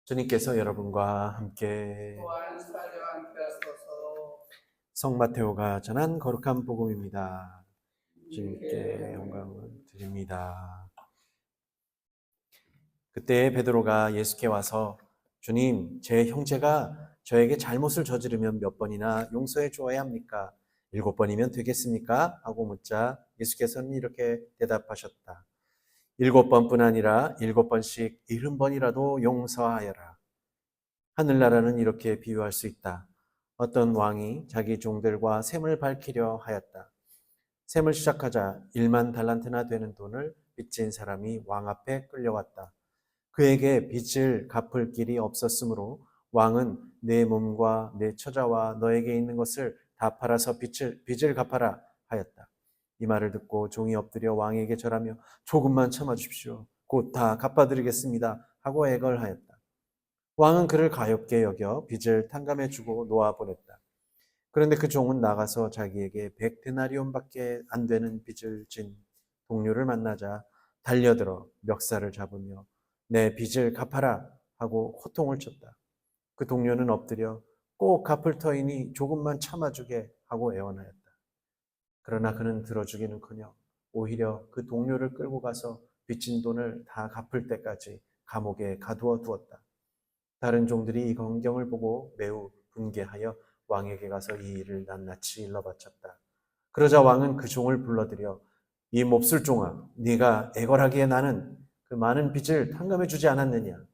주님께서 여러분과 함께 성마테오가 전한 거룩한 복음입니다. 주님께 영광을 드립니다. 그때 베드로가 예수께 와서 주님, 제 형제가 저에게 잘못을 저지르면 몇 번이나 용서해 주어야 합니까? 7번이면 되겠습니까? 하고 묻자 예수께서는 이렇게 대답하셨다. 7번뿐 아니라 7번씩 70번이라도 용서하여라. 하늘나라는 이렇게 비유할 수 있다. 어떤 왕이 자기 종들과 셈을 밝히려 하였다. 셈을 시작하자 1만 달란트나 되는 돈을 빚진 사람이 왕 앞에 끌려왔다. 그에게 빚을 갚을 길이 없었으므로 왕은 내 몸과 내 처자와 너에게 있는 것을 다 팔아서 빚을 갚아라 하였다. 이 말을 듣고 종이 엎드려 왕에게 절하며 조금만 참아주십시오. 곧 다 갚아드리겠습니다. 하고 애걸하였다. 왕은 그를 가엾게 여겨 빚을 탕감해주고 놓아보냈다. 그런데 그 종은 나가서 자기에게 100데나리온밖에 안 되는 빚을 진 동료를 만나자 달려들어 멱살을 잡으며 내 빚을 갚아라 하고 호통을 쳤다. 그 동료는 엎드려 꼭 갚을 터이니 조금만 참아주게 하고 애원하였다. 그러나 그는 들어주기는커녕 오히려 그 동료를 끌고 가서 빚진 돈을 다 갚을 때까지 감옥에 가두어 두었다. 다른 종들이 이 광경을 보고 매우 분개하여 왕에게 가서 이 일을 낱낱이 일러바쳤다. 그러자 왕은 그 종을 불러들여 이 몹쓸 종아, 네가 애걸하기에 나는 그 많은 빚을 탕감해 주지 않았느냐?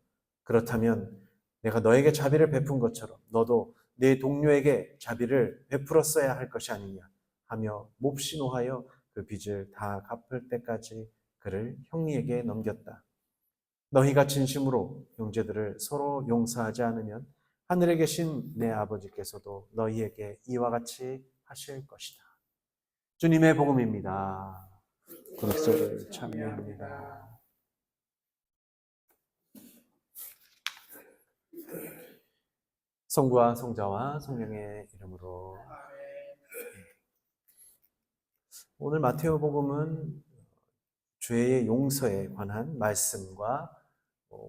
그렇다면 내가 너에게 자비를 베푼 것처럼 너도 네 동료에게 자비를 베풀었어야 할 것이 아니냐? 하며 몹시 노하여 그 빚을 다 갚을 때까지 그를 형리에게 넘겼다. 너희가 진심으로 형제들을 서로 용서하지 않으면 하늘에 계신 내 아버지께서도 너희에게 이와 같이 하실 것이다. 주님의 복음입니다. 그리스도를 찬미합니다. 성부와 성자와 성령의 이름으로. 오늘 마테오 복음은 죄의 용서에 관한 말씀과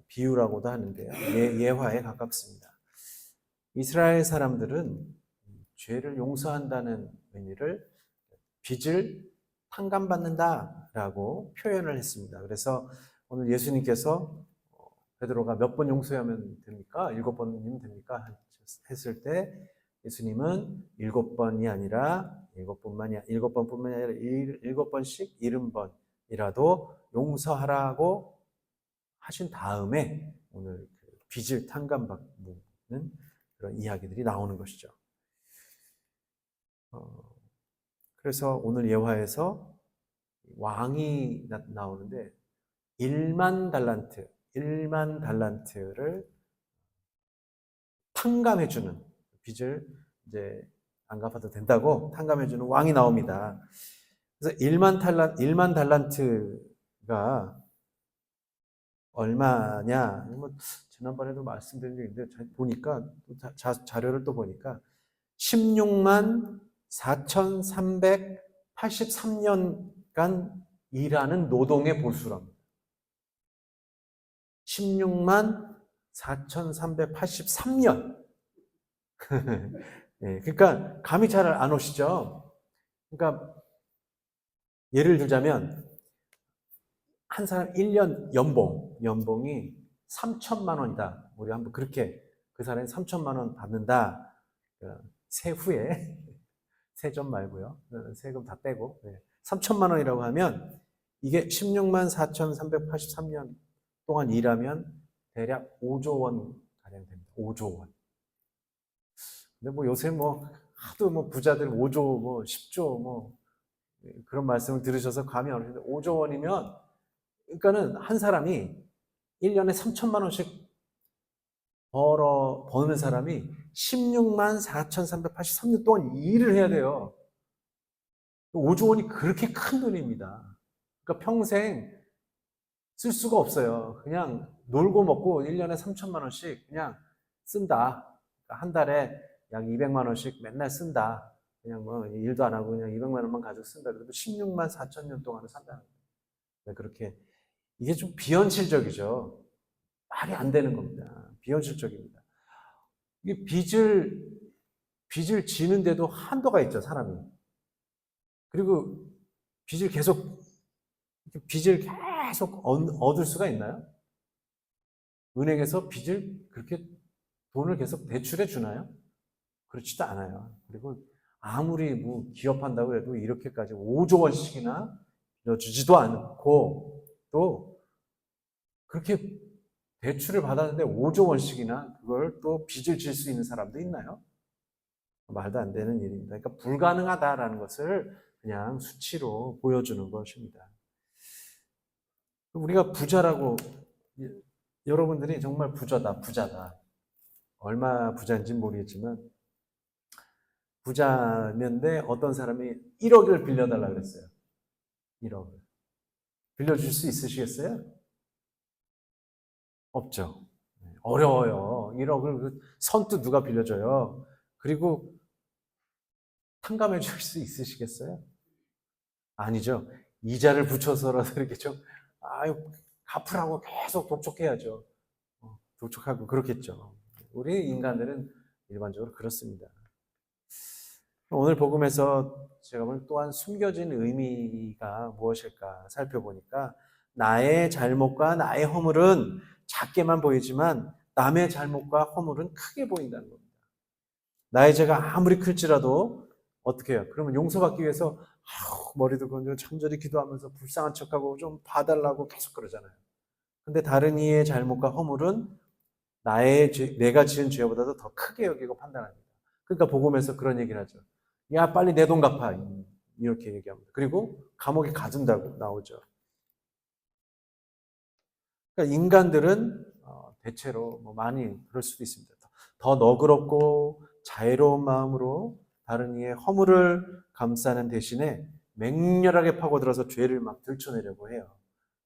비유라고도 하는데요. 예화에 가깝습니다. 이스라엘 사람들은 죄를 용서한다는 의미를 빚을 탕감받는다라고 표현을 했습니다. 그래서 오늘 예수님께서 베드로가 몇 번 용서하면 됩니까? 7번이면 됩니까? 했을 때 예수님은 7번이 아니라 7번뿐만이 아니라 7번씩 70번이라도 용서하라고 하신 다음에 오늘 빚을 탕감받는 그런 이야기들이 나오는 것이죠. 그래서 오늘 예화에서 왕이 나오는데 1만 달란트를 탕감해주는, 빚을 이제 안 갚아도 된다고 탕감해주는 왕이 나옵니다. 그래서 1만 달란트가 얼마냐? 지난번에도 말씀드린 적이 있는데 보니까 자료를 또 보니까 16만 4,383년간 일하는 노동의 보수랍니다. 16만 4,383년. 네, 그러니까 감이 잘 안 오시죠? 그러니까 예를 들자면 한 사람 1년 연봉이 3천만 원이다. 우리 한번 그렇게 그 사람이 3천만 원 받는다. 세후에 세전 말고요. 세금 다 빼고 3천만 원이라고 하면 이게 16만 4,383년 동안 일하면 대략 5조 원 가량 됩니다. 5조 원. 근데 요새 하도 부자들 5조 10조 그런 말씀을 들으셔서 감이 안 오시는데 5조 원이면 그러니까는 한 사람이 1년에 3천만 원씩 버는 사람이 16만 4,383년 동안 일을 해야 돼요. 5조 원이 그렇게 큰 돈입니다. 그러니까 평생 쓸 수가 없어요. 그냥 놀고 먹고 1년에 3천만 원씩 그냥 쓴다. 그러니까 한 달에 약 200만 원씩 맨날 쓴다. 그냥 일도 안 하고 그냥 200만 원만 가지고 쓴다. 그래도 16만 4천 년 동안을 산다는 거예요. 그렇게 이게 좀 비현실적이죠. 말이 안 되는 겁니다. 비현실적입니다. 이게 빚을 지는데도 한도가 있죠, 사람이. 그리고 빚을 계속 얻을 수가 있나요? 은행에서 그렇게 돈을 계속 대출해 주나요? 그렇지도 않아요. 그리고 아무리 뭐 기업한다고 해도 이렇게까지 5조 원씩이나 빌려주지도 않고, 또 그렇게 대출을 받았는데 5조 원씩이나 그걸 또 빚을 질 수 있는 사람도 있나요? 말도 안 되는 일입니다. 그러니까 불가능하다라는 것을 그냥 수치로 보여주는 것입니다. 우리가 부자라고, 여러분들이 정말 부자다. 얼마 부자인지 모르겠지만, 부자면데 어떤 사람이 1억을 빌려달라고 그랬어요. 1억을. 빌려줄 수 있으시겠어요? 없죠. 어려워요. 1억을 선뜻 누가 빌려줘요. 그리고 탕감해 줄 수 있으시겠어요? 아니죠. 이자를 붙여서라도 이렇게 좀, 아유, 갚으라고 계속 독촉해야죠. 독촉하고 그렇겠죠. 우리 인간들은 일반적으로 그렇습니다. 오늘 복음에서 제가 보는 또한 숨겨진 의미가 무엇일까 살펴보니까, 나의 잘못과 나의 허물은 작게만 보이지만 남의 잘못과 허물은 크게 보인다는 겁니다. 나의 죄가 아무리 클지라도 어떻게 해요? 그러면 용서받기 위해서 머리도 건져 천절히 기도하면서 불쌍한 척하고 좀 봐달라고 계속 그러잖아요. 근데 다른 이의 잘못과 허물은 내가 지은 죄보다도 더 크게 여기고 판단합니다. 그러니까 복음에서 그런 얘기를 하죠. 야, 빨리 내 돈 갚아. 이렇게 얘기합니다. 그리고 감옥에 가둔다고 나오죠. 그러니까 인간들은 대체로 많이 그럴 수도 있습니다. 더 너그럽고 자애로운 마음으로 다른 이의 허물을 감싸는 대신에 맹렬하게 파고들어서 죄를 막 들춰내려고 해요.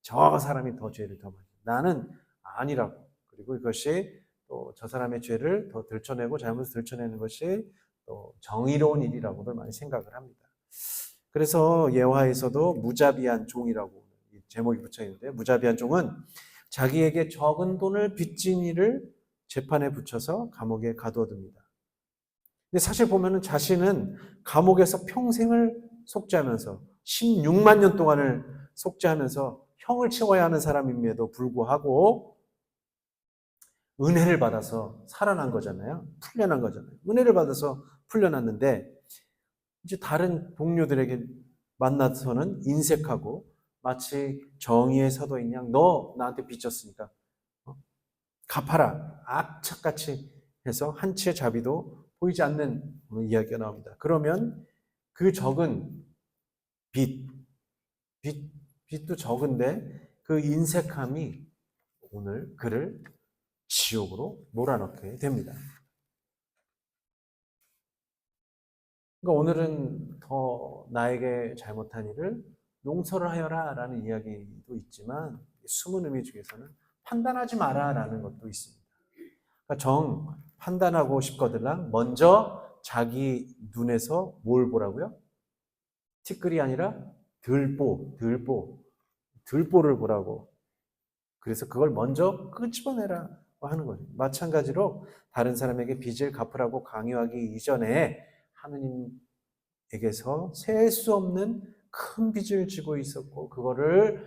저 사람이 더 죄를 더 많이. 나는 아니라고. 그리고 이것이 또 저 사람의 죄를 더 들춰내고 잘못을 들춰내는 것이 또 정의로운 일이라고들 많이 생각을 합니다. 그래서 예화에서도 무자비한 종이라고 제목이 붙여 있는데, 무자비한 종은 자기에게 적은 돈을 빚진 이를 재판에 붙여서 감옥에 가두어둡니다. 근데 사실 보면은 자신은 감옥에서 평생을 속죄하면서 16만 년 동안을 속죄하면서 형을 채워야 하는 사람임에도 불구하고 은혜를 받아서 살아난 거잖아요. 풀려난 거잖아요. 은혜를 받아서 풀려났는데, 이제 다른 동료들에게 만나서는 인색하고 마치 정의의 사도인 양, 너 나한테 빚졌으니까 갚아라. 악착같이 해서 한치의 자비도 보이지 않는 이야기가 나옵니다. 그러면 그 적은 빚, 빚도 적은데 그 인색함이 오늘 그를 지옥으로 몰아넣게 됩니다. 그러니까 오늘은 더 나에게 잘못한 일을 용서를 하여라 라는 이야기도 있지만, 숨은 의미 중에서는 판단하지 마라 라는 것도 있습니다. 그러니까 판단하고 싶거들랑 먼저 자기 눈에서 뭘 보라고요? 티끌이 아니라 들보를 보라고. 그래서 그걸 먼저 끄집어내라 하는 거죠. 마찬가지로 다른 사람에게 빚을 갚으라고 강요하기 이전에 하느님에게서 셀 수 없는 큰 빚을 지고 있었고 그거를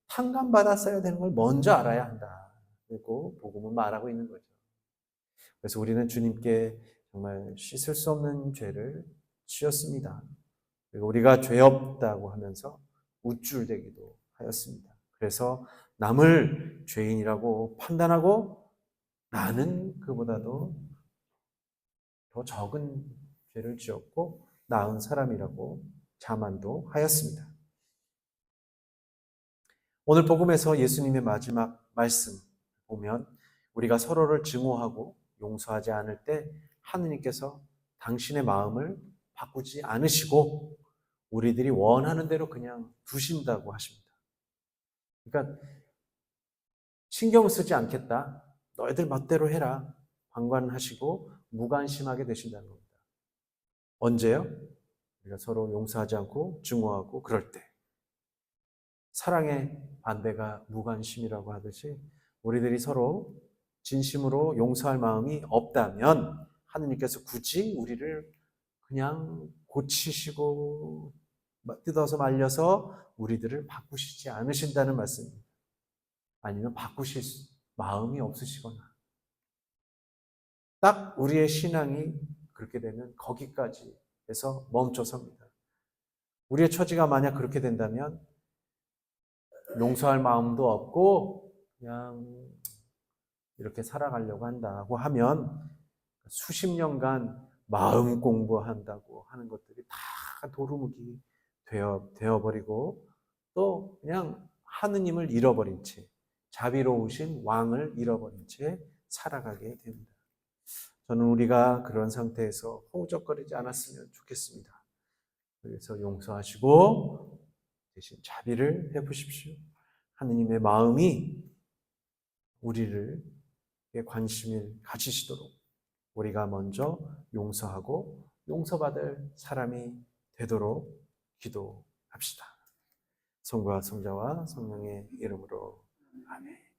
탕감받았어야 되는 걸 먼저 알아야 한다. 그리고 복음은 말하고 있는 거죠. 그래서 우리는 주님께 정말 씻을 수 없는 죄를 지었습니다. 그리고 우리가 죄 없다고 하면서 우쭐대기도 하였습니다. 그래서 남을 죄인이라고 판단하고 나는 그보다도 더 적은 죄를 지었고 나은 사람이라고 자만도 하였습니다. 오늘 복음에서 예수님의 마지막 말씀 보면 우리가 서로를 증오하고 용서하지 않을 때 하느님께서 당신의 마음을 바꾸지 않으시고 우리들이 원하는 대로 그냥 두신다고 하십니다. 그러니까 신경 쓰지 않겠다. 너희들 멋대로 해라. 방관하시고 무관심하게 되신다는 겁니다. 언제요? 우리가 서로 용서하지 않고 증오하고 그럴 때. 사랑의 반대가 무관심이라고 하듯이 우리들이 서로 진심으로 용서할 마음이 없다면 하느님께서 굳이 우리를 그냥 고치시고 뜯어서 말려서 우리들을 바꾸시지 않으신다는 말씀입니다. 아니면 바꾸실 마음이 없으시거나 딱 우리의 신앙이 그렇게 되면 거기까지 해서 멈춰섭니다. 우리의 처지가 만약 그렇게 된다면 용서할 마음도 없고 그냥 이렇게 살아가려고 한다고 하면 수십 년간 마음 공부한다고 하는 것들이 다 도루묵이 되어버리고 또 그냥 하느님을 잃어버린 채 자비로우신 왕을 잃어버린 채 살아가게 됩니다. 저는 우리가 그런 상태에서 허우적거리지 않았으면 좋겠습니다. 그래서 용서하시고 대신 자비를 해보십시오. 하느님의 마음이 우리를 관심을 가지시도록 우리가 먼저 용서하고 용서받을 사람이 되도록 기도합시다. 성부와 성자와 성령의 이름으로 아멘.